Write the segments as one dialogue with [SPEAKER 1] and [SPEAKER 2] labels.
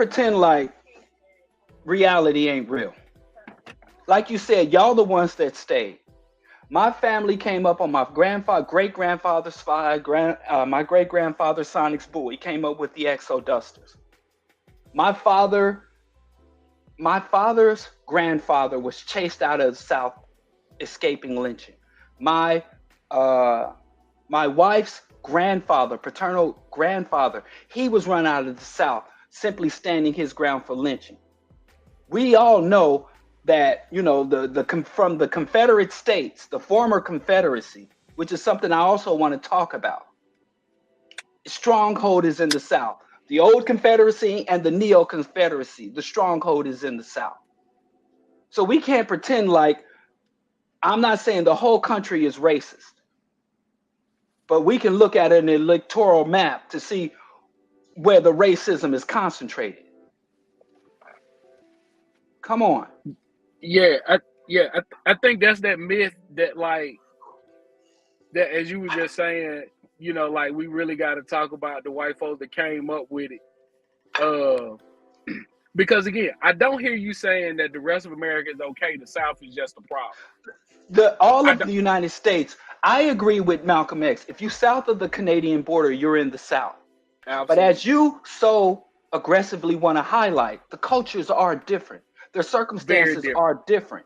[SPEAKER 1] pretend like reality ain't real. Like you said, y'all the ones that stayed. My family came up on my great grandfather's side. My great grandfather Sonic's bull. He came up with the Exo Dusters. My father, my father's grandfather was chased out of the South, escaping lynching. My my wife's grandfather, paternal grandfather, he was run out of the South, simply standing his ground for lynching. We all know that from the Confederate States, the former Confederacy, which is something I also want to talk about. Stronghold is in the South. The old Confederacy and the Neo Confederacy, the stronghold is in the South. So we can't pretend like, I'm not saying the whole country is racist, but we can look at an electoral map to see where the racism is concentrated. Come on.
[SPEAKER 2] I think that's that myth that, like, that, as you were just saying, like, we really got to talk about the white folks that came up with it. Because again, I don't hear you saying that the rest of America is okay. The South is just a problem.
[SPEAKER 1] All of the United States, I agree with Malcolm X. If you south of the Canadian border, you're in the South.
[SPEAKER 2] Absolutely.
[SPEAKER 1] But as you so aggressively want to highlight, the cultures are different. Their circumstances are different.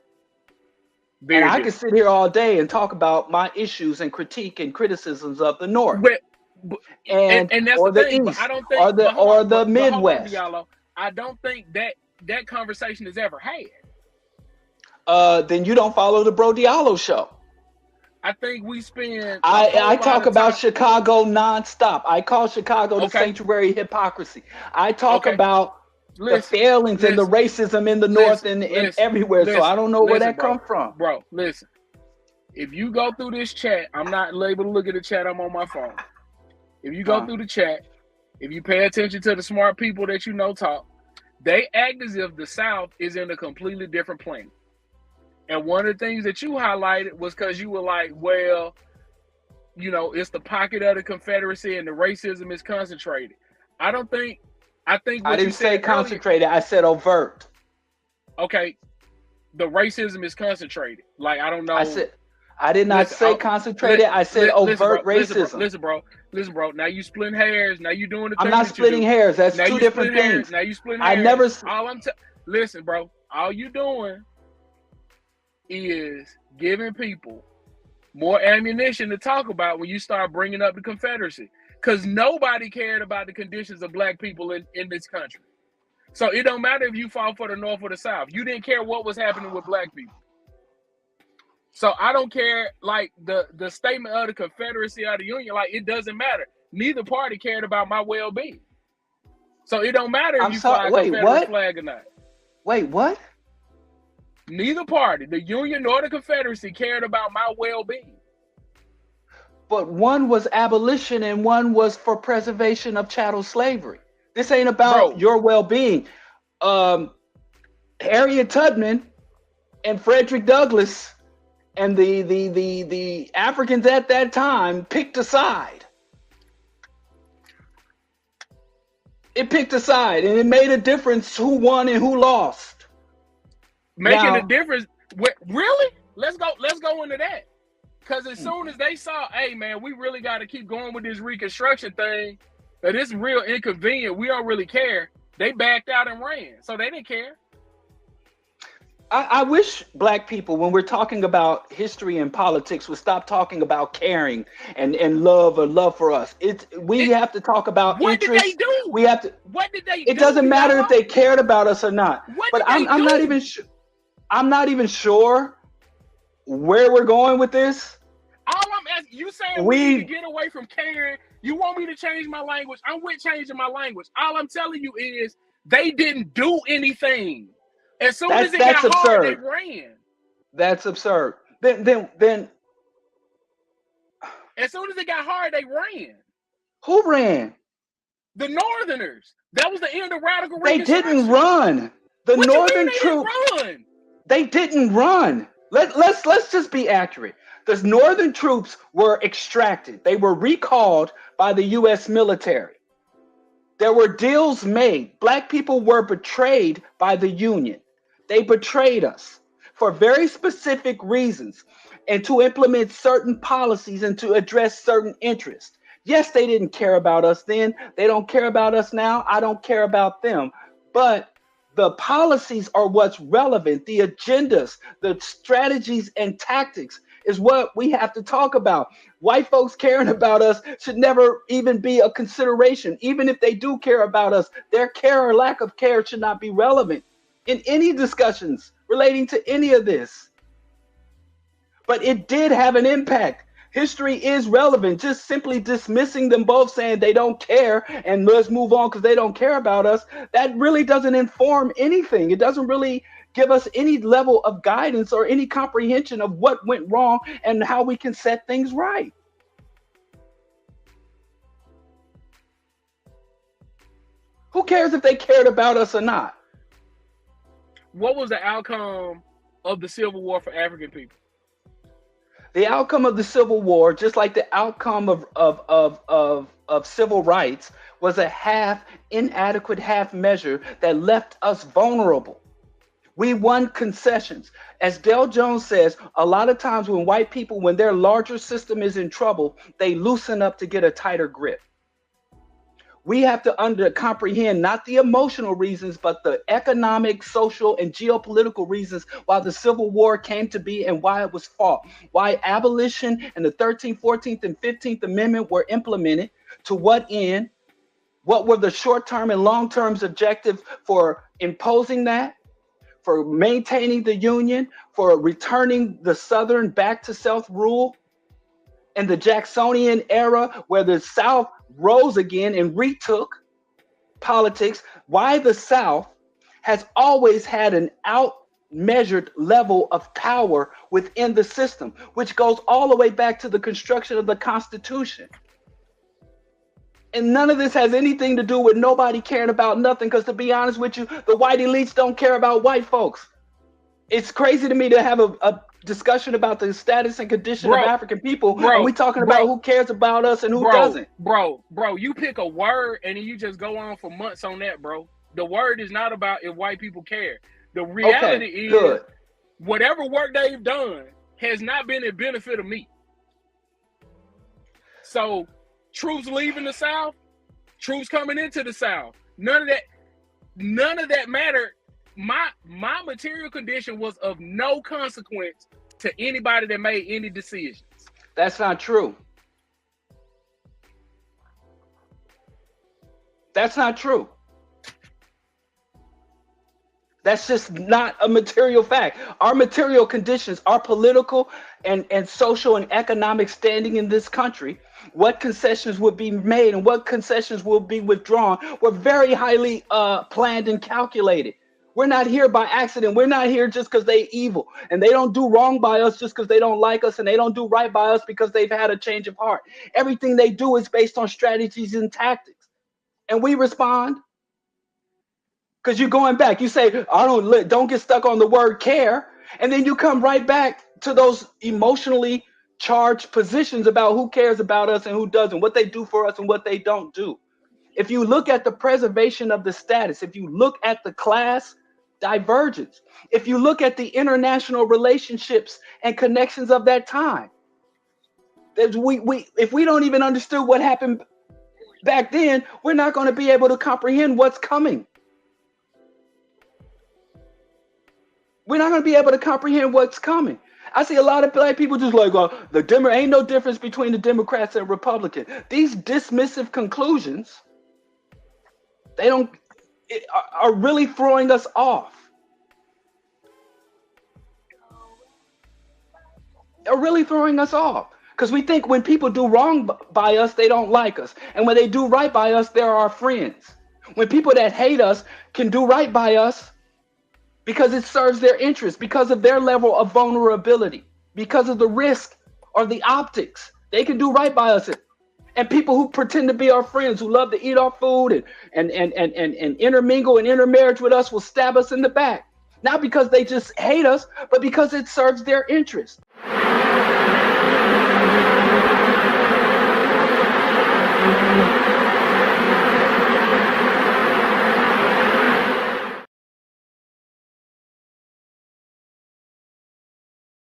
[SPEAKER 1] And I could sit here all day and talk about my issues and critique and criticisms of the North,
[SPEAKER 2] and that's
[SPEAKER 1] or the
[SPEAKER 2] thing,
[SPEAKER 1] East,
[SPEAKER 2] I don't think,
[SPEAKER 1] or the Midwest.
[SPEAKER 2] Diallo, I don't think that conversation is ever had.
[SPEAKER 1] Then you don't follow the Bro Diallo show.
[SPEAKER 2] I think we spend.
[SPEAKER 1] I talk about Chicago nonstop. I call Chicago the sanctuary of hypocrisy. I talk about the failings and the racism in the North and everywhere. So I don't know where that comes from.
[SPEAKER 2] Bro, listen. If you go through this chat, I'm not able to look at the chat. I'm on my phone. If you go through the chat, if you pay attention to the smart people that talk, they act as if the South is in a completely different planet. And one of the things that you highlighted was because you were like, well, it's the pocket of the Confederacy and the racism is concentrated. I think
[SPEAKER 1] I didn't say concentrated. I said overt.
[SPEAKER 2] Okay. The racism is concentrated. Like, I don't know.
[SPEAKER 1] I did not say concentrated. I said overt racism.
[SPEAKER 2] Listen, bro. Now you splitting hairs. Now you doing the thing.
[SPEAKER 1] I'm not splitting hairs. That's two different things.
[SPEAKER 2] Now you splitting hairs.
[SPEAKER 1] I never.
[SPEAKER 2] Listen, bro. All you doing is giving people more ammunition to talk about when you start bringing up the Confederacy. Because nobody cared about the conditions of black people in this country. So it don't matter if you fought for the North or the South. You didn't care what was happening with black people. So I don't care, like, the statement of the Confederacy or the Union, like, it doesn't matter. Neither party cared about my well-being. So it don't matter if you fly a Confederate flag or not.
[SPEAKER 1] Wait, what?
[SPEAKER 2] Neither party, the Union nor the Confederacy, cared about my well-being.
[SPEAKER 1] But one was abolition and one was for preservation of chattel slavery. This ain't about your well-being. Harriet Tubman and Frederick Douglass and the Africans at that time picked a side. It picked a side, and it made a difference who won and who lost.
[SPEAKER 2] Making a difference? Really? Let's go into that. Because as soon as they saw, hey, man, we really got to keep going with this Reconstruction thing, that it's real inconvenient, we don't really care, they backed out and ran. So they didn't care.
[SPEAKER 1] I wish black people, when we're talking about history and politics, would stop talking about caring and love or love for us. We have to talk about interest.
[SPEAKER 2] What did they do?
[SPEAKER 1] We have to.
[SPEAKER 2] What did they do?
[SPEAKER 1] It doesn't matter if they cared about us or not. I'm not even sure. I'm not even sure where we're going with this.
[SPEAKER 2] All I'm asking, you saying we need to get away from caring. You want me to change my language? I'm with changing my language. All I'm telling you is they didn't do anything. As soon as it got hard, they ran.
[SPEAKER 1] That's absurd. Then
[SPEAKER 2] as soon as it got hard, they ran.
[SPEAKER 1] Who ran?
[SPEAKER 2] The Northerners. That was the end of radical
[SPEAKER 1] Reconstruction. They didn't run. The Northern troops. They didn't run. Let's just be accurate. The Northern troops were extracted. They were recalled by the U.S. military. There were deals made. Black people were betrayed by the Union. They betrayed us for very specific reasons and to implement certain policies and to address certain interests. Yes, they didn't care about us then. They don't care about us now. I don't care about them. But the policies are what's relevant. The agendas, the strategies, and tactics is what we have to talk about. White folks caring about us should never even be a consideration. Even if they do care about us, their care or lack of care should not be relevant in any discussions relating to any of this. But it did have an impact. History is relevant. Just simply dismissing them both, saying they don't care and let's move on because they don't care about us, that really doesn't inform anything. It doesn't really give us any level of guidance or any comprehension of what went wrong and how we can set things right. Who cares if they cared about us or not?
[SPEAKER 2] What was the outcome of the Civil War for African people?
[SPEAKER 1] The outcome of the Civil War, just like the outcome of civil rights, was a inadequate half measure that left us vulnerable. We won concessions. As Dale Jones says, a lot of times when white people, when their larger system is in trouble, they loosen up to get a tighter grip. We have to comprehend not the emotional reasons, but the economic, social, and geopolitical reasons why the Civil War came to be and why it was fought. Why abolition and the 13th, 14th, and 15th Amendment were implemented, to what end, what were the short-term and long-term objectives for imposing that, for maintaining the Union, for returning the Southern back to self-rule, and the Jacksonian era where the South rose again and retook politics, why the South has always had an outmeasured level of power within the system, which goes all the way back to the construction of the Constitution. And none of this has anything to do with nobody caring about nothing, because to be honest with you, the white elites don't care about white folks. It's crazy to me to have a discussion about the status and condition of African people, and we talking about who cares about us and who doesn't.
[SPEAKER 2] Bro, you pick a word and then you just go on for months on that, bro. The word is not about if white people care. The reality is whatever work they've done has not been a benefit of me. So troops leaving the South, troops coming into the South, none of that mattered. My material condition was of no consequence to anybody that made any decisions.
[SPEAKER 1] That's not true. That's not true. That's just not a material fact. Our material conditions, our political and social and economic standing in this country, what concessions would be made and what concessions will be withdrawn, were very highly planned and calculated. We're not here by accident. We're not here just because they're evil. And they don't do wrong by us just because they don't like us. And they don't do right by us because they've had a change of heart. Everything they do is based on strategies and tactics. And we respond. Because you're going back. You say, don't get stuck on the word care. And then you come right back to those emotionally charged positions about who cares about us and who doesn't, what they do for us and what they don't do. If you look at the preservation of the status, if you look at the class divergence, if you look at the international relationships and connections of that time, if we don't even understand what happened back then, we're not going to be able to comprehend what's coming. We're not going to be able to comprehend what's coming. I see a lot of black people just like, ain't no difference between the Democrats and Republicans. These dismissive conclusions, are really throwing us off. They're really throwing us off because we think when people do wrong by us, they don't like us. And when they do right by us, they're our friends. When people that hate us can do right by us because it serves their interest, because of their level of vulnerability, because of the risk or the optics, they can do right by us. And people who pretend to be our friends, who love to eat our food and intermingle and intermarriage with us, will stab us in the back. Not because they just hate us, but because it serves their interest.